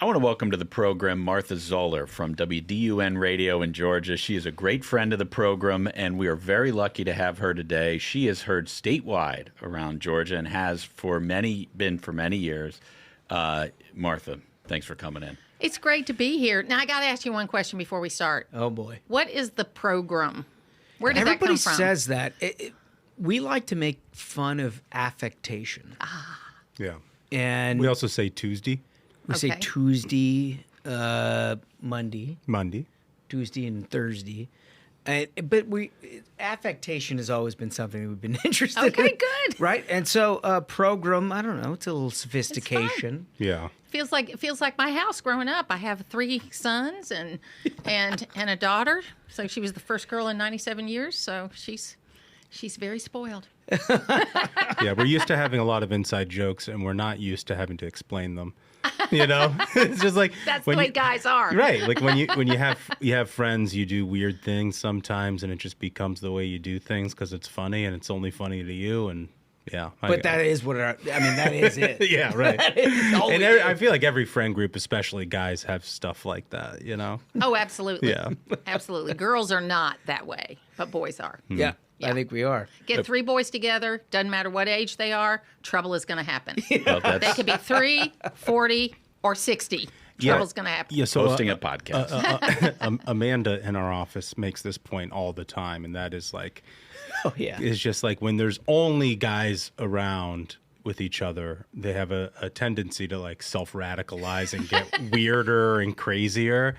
I want to welcome to the program Martha Zoller from WDUN Radio in Georgia. She is a great friend of the program, and we are very lucky to have her today. She is heard statewide around Georgia and has been for many years. Martha, thanks for coming in. It's great to be here. Now, I got to ask you one question before we start. Oh, boy. What is the program? Where did that come from? Everybody says that. We like to make fun of affectation. Yeah. And we also say Tuesday. We say Tuesday, Monday, Tuesday and Thursday. But affectation has always been something we've been interested in. Okay, good. Right? And so program, I don't know, it's a little sophistication. Yeah. Feels like my house growing up. I have 3 sons and a daughter. So she was the first girl in 97 years. So she's very spoiled. Yeah, we're used to having a lot of inside jokes, and we're not used to having to explain them. You know, it's just like that's the way guys are, right? Like when you have friends, you do weird things sometimes, and it just becomes the way you do things because it's funny, and it's only funny to you, and yeah. But that is that is it. Yeah, right. And I feel like every friend group, especially guys, have stuff like that. You know? Oh, absolutely. Yeah, absolutely. Girls are not that way, but boys are. Yeah. I think we are. Get 3 boys together, doesn't matter what age they are, trouble is going to happen. Well, they could be 3, 40, or 60. Trouble's going to happen. Yeah, so hosting a podcast. Amanda in our office makes this point all the time, and that is like, it's just like when there's only guys around with each other, they have a tendency to like self-radicalize and get weirder and crazier.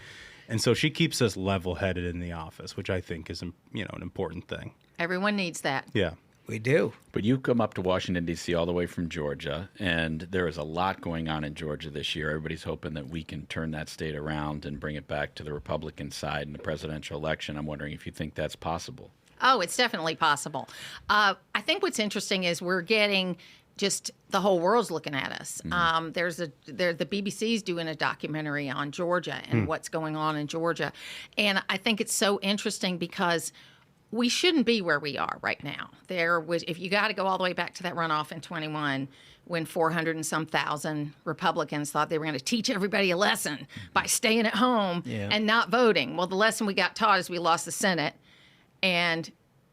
And so she keeps us level-headed in the office, which I think is, an important thing. Everyone needs that. Yeah. We do. But you come up to Washington, D.C. all the way from Georgia, and there is a lot going on in Georgia this year. Everybody's hoping that we can turn that state around and bring it back to the Republican side in the presidential election. I'm wondering if you think that's possible. Oh, it's definitely possible. I think what's interesting is we're getting just the whole world's looking at us. Mm-hmm. The BBC's doing a documentary on Georgia and what's going on in Georgia. And I think it's so interesting because we shouldn't be where we are right now. If you got to go all the way back to that runoff in 21, when 400 and some thousand Republicans thought they were going to teach everybody a lesson by staying at home and not voting. Well, the lesson we got taught is we lost the Senate and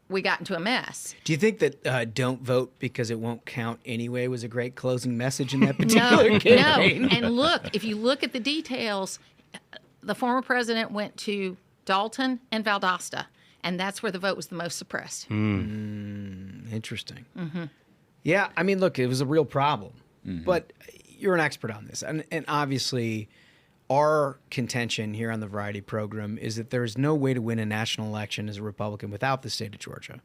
we got into a mess. Do you think that don't vote because it won't count anyway was a great closing message in that particular campaign? No. And look, if you look at the details, the former president went to Dalton and Valdosta. And that's where the vote was the most suppressed. Interesting. Mm-hmm. Yeah, I mean, look, it was a real problem. Mm-hmm. But you're an expert on this. And obviously, our contention here on the Variety program is that there's no way to win a national election as a Republican without the state of Georgia.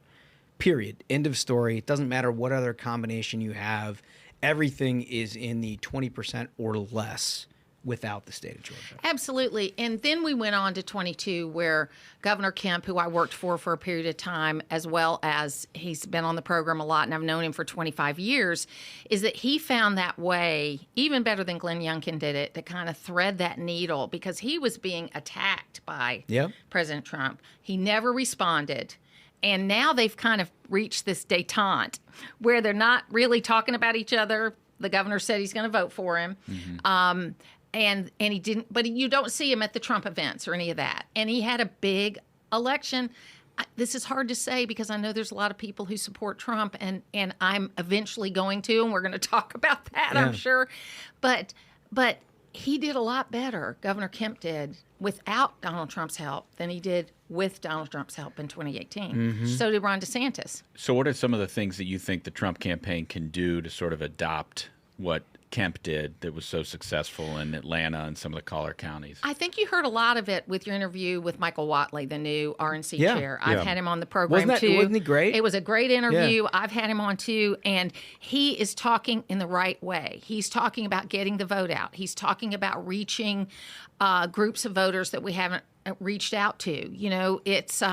Period. End of story. It doesn't matter what other combination you have. Everything is in the 20% or less without the state of Georgia. Absolutely. And then we went on to 22, where Governor Kemp, who I worked for a period of time, as well as he's been on the program a lot, and I've known him for 25 years, is that he found that way, even better than Glenn Youngkin did it, to kind of thread that needle, because he was being attacked by President Trump. He never responded. And now they've kind of reached this detente where they're not really talking about each other. The governor said he's going to vote for him. Mm-hmm. And he didn't, but you don't see him at the Trump events or any of that. And he had a big election. This is hard to say because I know there's a lot of people who support Trump, and I'm eventually going to, and we're going to talk about that, I'm sure. But he did a lot better, Governor Kemp did, without Donald Trump's help than he did with Donald Trump's help in 2018. Mm-hmm. So did Ron DeSantis. So what are some of the things that you think the Trump campaign can do to sort of adopt what Kemp did that was so successful in Atlanta and some of the collar counties? I think you heard a lot of it with your interview with Michael Whatley, the new RNC chair. I've had him on the program too. Wasn't he great? It was a great interview. I've had him on too, and he is talking in the right way. He's talking about getting the vote out. He's talking about reaching groups of voters that we haven't reached out to. You know, it's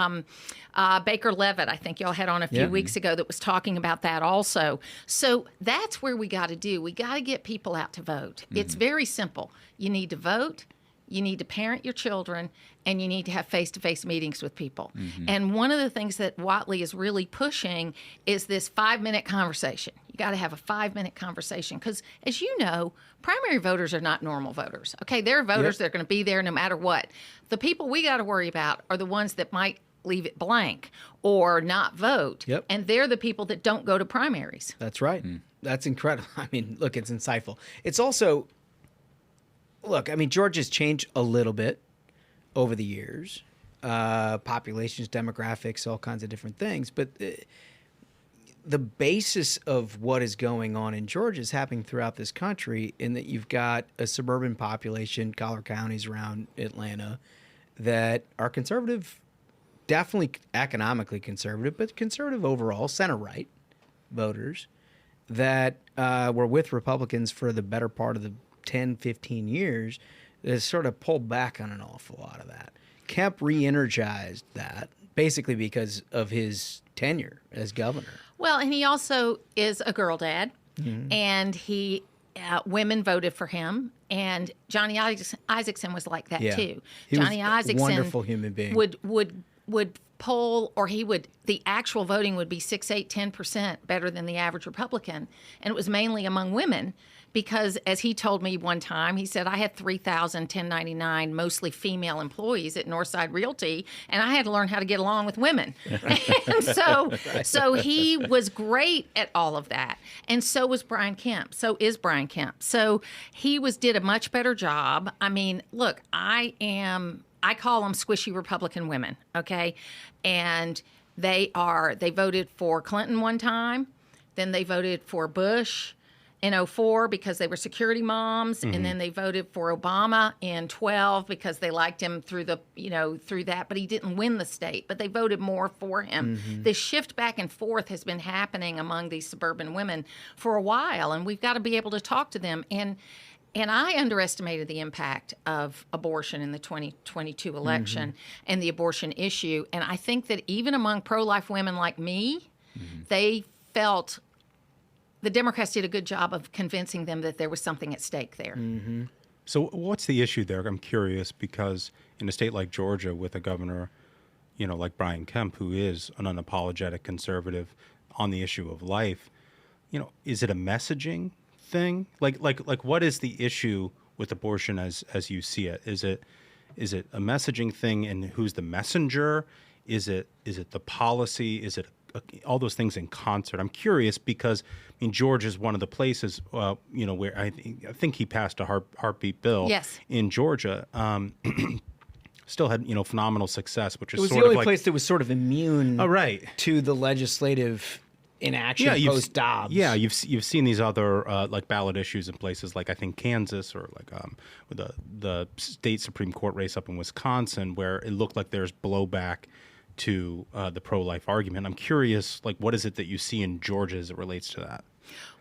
Baker Levitt, I think y'all had on a few weeks ago, that was talking about that also. So that's where we got to do. We got to get people out to vote. Mm-hmm. It's very simple. You need to vote, you need to parent your children, and you need to have face-to-face meetings with people. Mm-hmm. And one of the things that Whatley is really pushing is this 5-minute conversation. You got to have a 5-minute conversation because, as you know, primary voters are not normal voters. Okay, they're voters. They're going to be there no matter what. The people we got to worry about are the ones that might leave it blank or not vote. Yep. And they're the people that don't go to primaries. That's right. That's incredible. I mean, look, it's insightful. It's also, look, I mean, Georgia's changed a little bit over the years. Populations, demographics, all kinds of different things. But the basis of what is going on in Georgia is happening throughout this country in that you've got a suburban population, collar counties around Atlanta, that are conservative, definitely economically conservative, but conservative overall, center-right voters that were with Republicans for the better part of the 10, 15 years has sort of pulled back on an awful lot of that. Kemp re-energized that basically because of his tenure as governor. Well, and he also is a girl dad, and he women voted for him, and Johnny Isaacson was like that too. He Johnny was Isaacson, a wonderful human being. would poll, or the actual voting would be 6, 8, 10% better than the average Republican, and it was mainly among women. Because, as he told me one time, he said, I had 3,000 1099, mostly female employees at Northside Realty, and I had to learn how to get along with women. And so he was great at all of that. And so was Brian Kemp. So is Brian Kemp. So he did a much better job. I mean, look, I call them squishy Republican women, okay? And they voted for Clinton one time, then they voted for Bush in 2004 because they were security moms, and then they voted for Obama in 2012 because they liked him through that, but he didn't win the state, but they voted more for him. This shift back and forth has been happening among these suburban women for a while, and we've got to be able to talk to them. And I underestimated the impact of abortion in the 2022 election and the abortion issue, and I think that even among pro-life women like me, they felt the Democrats did a good job of convincing them that there was something at stake there. So what's the issue there? I'm curious because in a state like Georgia with a governor, like Brian Kemp, who is an unapologetic conservative on the issue of life, is it a messaging thing? Like what is the issue with abortion as you see it? Is it a messaging thing, and who's the messenger? Is it the policy? Is it all those things in concert? I'm curious because Georgia is one of the places where I think he passed a heartbeat bill in Georgia. Still had phenomenal success, which is it was sort the of only place that was sort of immune to the legislative inaction post Dobbs. Yeah, you've seen these other like ballot issues in places like I think Kansas or like the state Supreme Court race up in Wisconsin where it looked like there's blowback to the pro-life argument. I'm curious, like, what is it that you see in Georgia as it relates to that?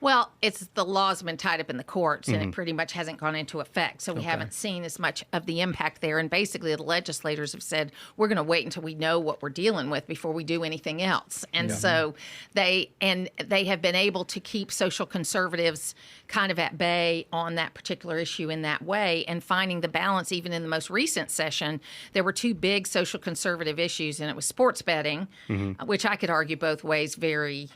Well, the law's been tied up in the courts, and it pretty much hasn't gone into effect. So we haven't seen as much of the impact there. And basically, the legislators have said, we're going to wait until we know what we're dealing with before we do anything else. And so they have been able to keep social conservatives kind of at bay on that particular issue in that way, and finding the balance. Even in the most recent session, there were two big social conservative issues, and it was sports betting, which I could argue both ways very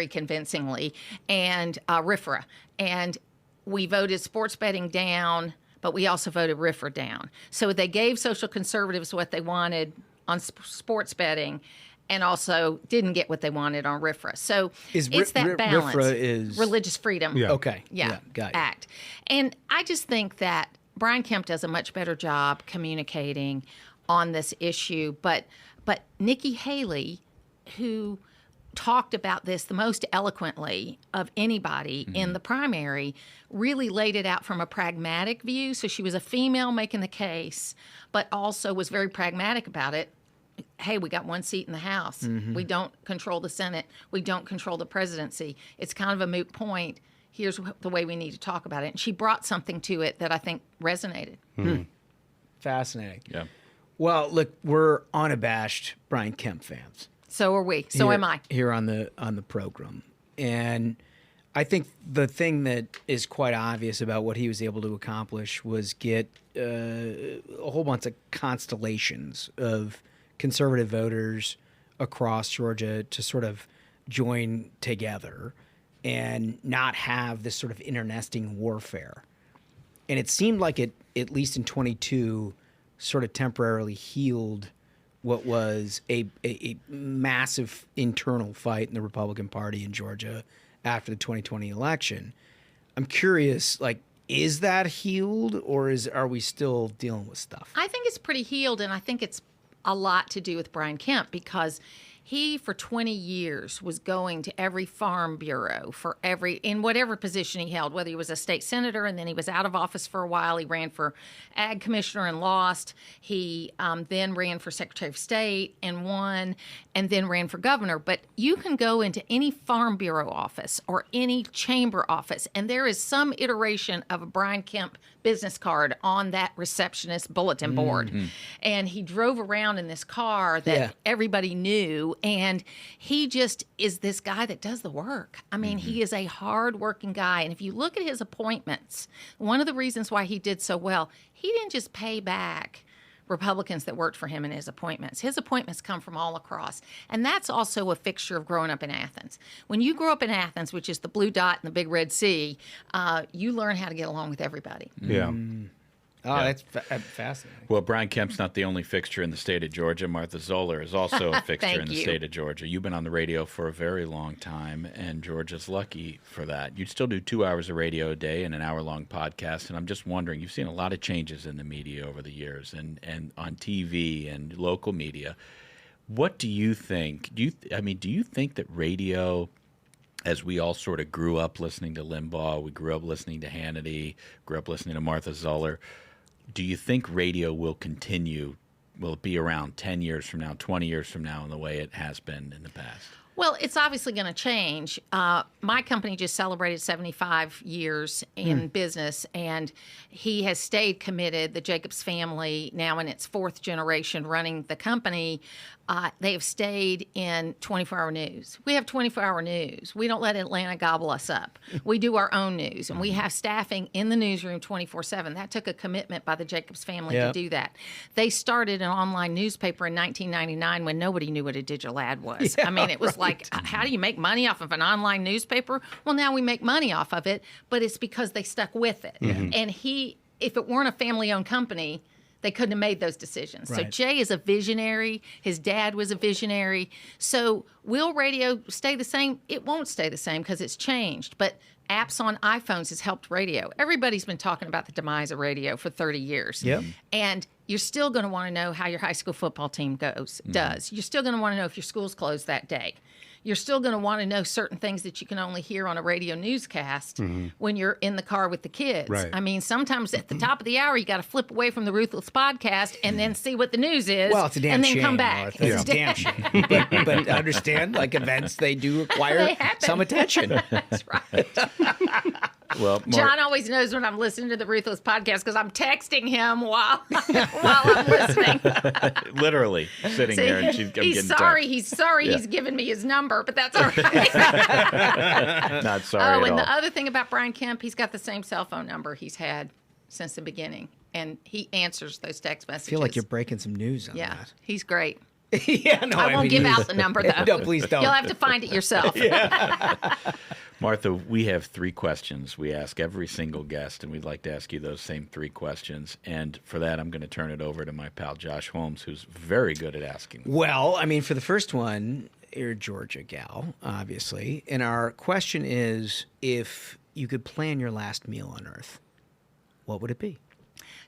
convincingly, and RFRA. And we voted sports betting down, but we also voted RFRA down. So they gave social conservatives what they wanted on sports betting, and also didn't get what they wanted on RFRA. So it's that balance. RFRA is Religious Freedom. Yeah. Okay. Yeah. Got you. Act. And I just think that Brian Kemp does a much better job communicating on this issue. But Nikki Haley, who talked about this the most eloquently of anybody in the primary, really laid it out from a pragmatic view. So she was a female making the case, but also was very pragmatic about it. Hey, we got one seat in the House. We don't control the Senate. We don't control the presidency. It's kind of a moot point. Here's the way we need to talk about it. And she brought something to it that I think resonated. Fascinating. Yeah. Well, look, we're unabashed Brian Kemp fans. So are we. So am I. Here on the program. And I think the thing that is quite obvious about what he was able to accomplish was get a whole bunch of constellations of conservative voters across Georgia to sort of join together and not have this sort of internecine warfare. And it seemed like it, at least in 22, sort of temporarily healed what was a massive internal fight in the Republican Party in Georgia after the 2020 election. I'm curious, like, is that healed, or are we still dealing with stuff? I think it's pretty healed, and I think it's a lot to do with Brian Kemp, because he, for 20 years, was going to every farm bureau in whatever position he held, whether he was a state senator and then he was out of office for a while. He ran for ag commissioner and lost. He then ran for secretary of state and won, and then ran for governor. But you can go into any farm bureau office or any chamber office, and there is some iteration of a Brian Kemp business card on that receptionist bulletin board. And he drove around in this car that everybody knew. And he just is this guy that does the work. I mean, he is a hard-working guy. And if you look at his appointments, one of the reasons why he did so well, he didn't just pay back Republicans that worked for him in his appointments. His appointments come from all across. And that's also a fixture of growing up in Athens. When you grow up in Athens, which is the blue dot in the big red sea, you learn how to get along with everybody. Yeah. Oh, that's fascinating. Well, Brian Kemp's not the only fixture in the state of Georgia. Martha Zoller is also a fixture in the state of Georgia. You've been on the radio for a very long time, and Georgia's lucky for that. You'd still do 2 hours of radio a day and an hour-long podcast, and I'm just wondering, you've seen a lot of changes in the media over the years and on TV and local media. What do you think? Do you think that radio, as we all sort of grew up listening to Limbaugh, we grew up listening to Hannity, grew up listening to Martha Zoller, do you think radio will continue? Will it be around 10 years from now, 20 years from now, in the way it has been in the past? Well, it's obviously going to change. My company just celebrated 75 years in business, and he has stayed committed. The Jacobs family, now in its 4th generation running the company, they have stayed in 24-hour news. We have 24-hour news. We don't let Atlanta gobble us up. We do our own news, and we have staffing in the newsroom 24/7. That took a commitment by the Jacobs family to do that. They started an online newspaper in 1999 when nobody knew what a digital ad was. I mean, it was like, how do you make money off of an online newspaper? Well, now we make money off of it, but it's because they stuck with it. And if it weren't a family-owned company, they couldn't have made those decisions. Right. So Jay is a visionary. His dad was a visionary. So will radio stay the same? It won't stay the same because it's changed. But apps on iPhones has helped radio. Everybody's been talking about the demise of radio for 30 years. Yep. And you're still going to want to know how your high school football team does. You're still going to want to know if your school's closed that day. You're still going to want to know certain things that you can only hear on a radio newscast when you're in the car with the kids. Right. I mean, sometimes at the top of the hour, you got to flip away from the Ruthless podcast and then see what the news is. Well, it's a damn and then shame, come back. Martha. It's a damn shame. But understand, like events, they do require some attention. That's right. Well, John always knows when I'm listening to the Ruthless podcast because I'm texting him while I'm listening. literally sitting there, and he's sorry. He's sorry. He's given me his number, but that's all right. Not sorry Oh, at and all. the other thing about Brian Kemp, he's got the same cell phone number he's had since the beginning, and he answers those text messages. I feel like you're breaking some news on Yeah, that. he's great. Yeah, no, I won't mean, give out the number though. No, please don't. You'll have to find it yourself. Martha, we have 3 questions we ask every single guest, and we'd like to ask you those same 3 questions. And for that, I'm going to turn it over to my pal Josh Holmes, who's very good at asking. Well, I mean, for the first one, you're a Georgia gal, obviously. And our question is, if you could plan your last meal on Earth, what would it be?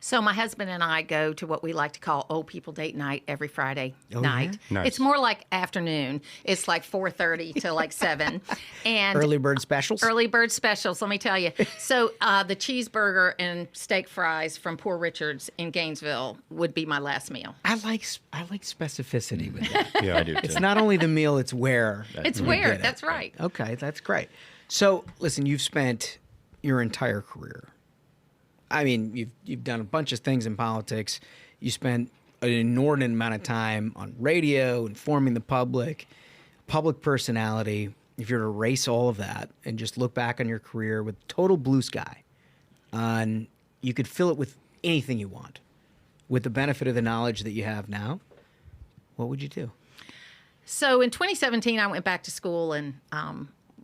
So my husband and I go to what we like to call old people date night every Friday night. Yeah? Nice. It's more like afternoon. It's like 4:30 to like 7. And Early bird specials? Early bird specials, let me tell you. So the cheeseburger and steak fries from Poor Richard's in Gainesville would be my last meal. I like specificity with that. Yeah, I do too. It's not only the meal, it's where. It's you where, get it. that's right. Okay, that's great. So, listen, you've spent your entire career. I mean, you've done a bunch of things in politics. You spent an inordinate amount of time on radio, informing the public personality. If you were to erase all of that and just look back on your career with total blue sky, you could fill it with anything you want. With the benefit of the knowledge that you have now, what would you do? So in 2017, I went back to school and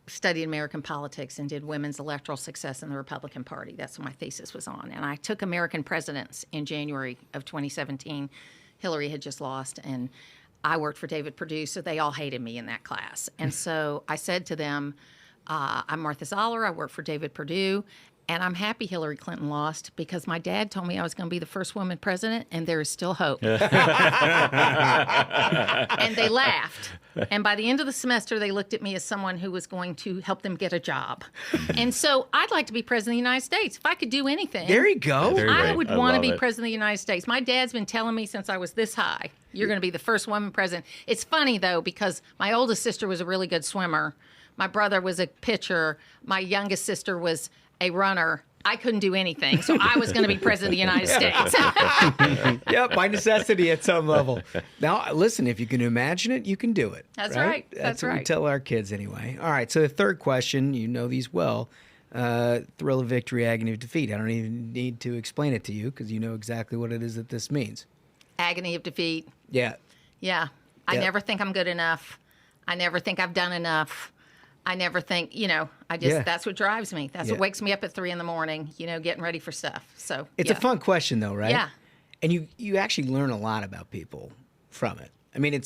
studied American politics and did women's electoral success in the Republican Party. That's what my thesis was on. And I took American presidents in January of 2017. Hillary had just lost, and I worked for David Perdue, so they all hated me in that class. And so I said to them, I'm Martha Zoller. I work for David Perdue. And I'm happy Hillary Clinton lost because my dad told me I was going to be the first woman president, and there is still hope. And they laughed. And by the end of the semester, they looked at me as someone who was going to help them get a job. And so I'd like to be president of the United States. If I could do anything. There you go. I would want to be president of the United States. My dad's been telling me since I was this high, you're going to be the first woman president. It's funny, though, because my oldest sister was a really good swimmer. My brother was a pitcher. My youngest sister was a runner. I couldn't do anything, so I was going to be president of the United States. Yep, by necessity at some level. Now, listen, if you can imagine it, you can do it. That's right. That's what we tell our kids anyway. All right, so the third question, you know these well. Thrill of victory, agony of defeat. I don't even need to explain it to you because you know exactly what it is that this means. Agony of defeat. Yeah. Yeah. I never think I'm good enough. I never think I've done enough. I never think, that's what drives me. That's what wakes me up at 3 a.m, getting ready for stuff. So it's a fun question though, right? Yeah. And you actually learn a lot about people from it. I mean,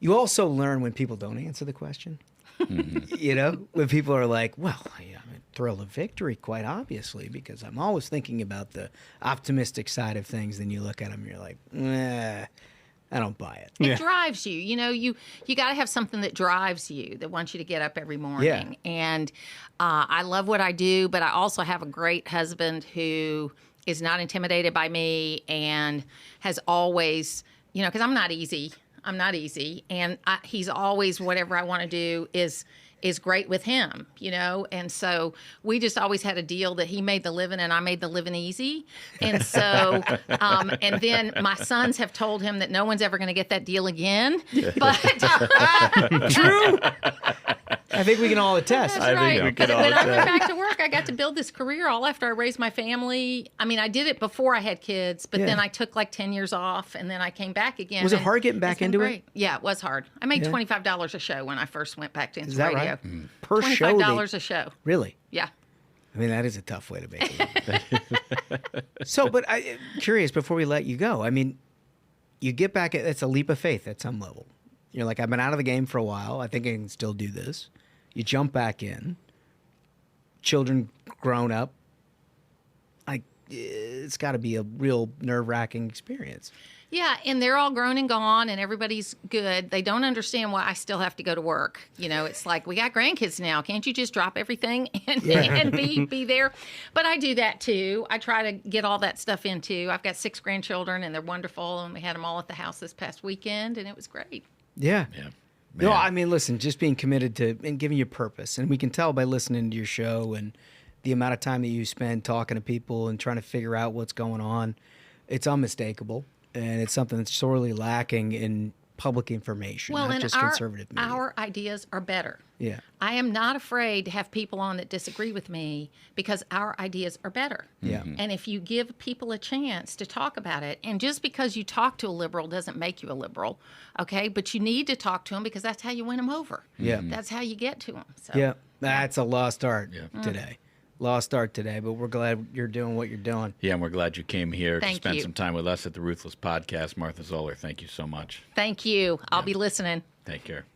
you also learn when people don't answer the question. When people are like, well, I'm a thrill of victory, quite obviously, because I'm always thinking about the optimistic side of things. Then you look at them and you're like, I don't buy it. It drives you. You got to have something that drives you, that wants you to get up every morning. Yeah. And I love what I do, but I also have a great husband who is not intimidated by me and has always, because I'm not easy. And he's always, whatever I want to do is great with him, and so we just always had a deal that he made the living and I made the living easy. And so, and then my sons have told him that no one's ever going to get that deal again. But true. I think we can all attest. That's right. But when I went back to work, I got to build this career all after I raised my family. I mean, I did it before I had kids, but then I took like 10 years off, and then I came back again. Was it hard getting back into it? Yeah, it was hard. I made $25 a show when I first went back into Is that radio. Right? Per show? $25 a show. Really? Yeah. I mean, that is a tough way to make it. So, but I'm curious, before we let you go, I mean, you get back, it's a leap of faith at some level. You're like, I've been out of the game for a while. I think I can still do this. You jump back in. Children grown up. It's got to be a real nerve-wracking experience. Yeah, and they're all grown and gone, and everybody's good. They don't understand why I still have to go to work. It's like, we got grandkids now. Can't you just drop everything and be there? But I do that, too. I try to get all that stuff in, too. I've got 6 grandchildren, and they're wonderful, and we had them all at the house this past weekend, and it was great. Yeah. Yeah. No, I mean, listen, just being committed to and giving you purpose. And we can tell by listening to your show and the amount of time that you spend talking to people and trying to figure out what's going on. It's unmistakable. And it's something that's sorely lacking in public information, not just conservative media. Our ideas are better. Yeah. I am not afraid to have people on that disagree with me because our ideas are better. Yeah. And if you give people a chance to talk about it, and just because you talk to a liberal doesn't make you a liberal, okay? But you need to talk to them because that's how you win them over. Yeah. That's how you get to them. So, yeah. That's a lost art today. Lost art today, but we're glad you're doing what you're doing. Yeah, and we're glad you came here to spend you. some time with us at the Ruthless Podcast. Martha Zoller, thank you so much. Thank you. I'll be listening. Take care.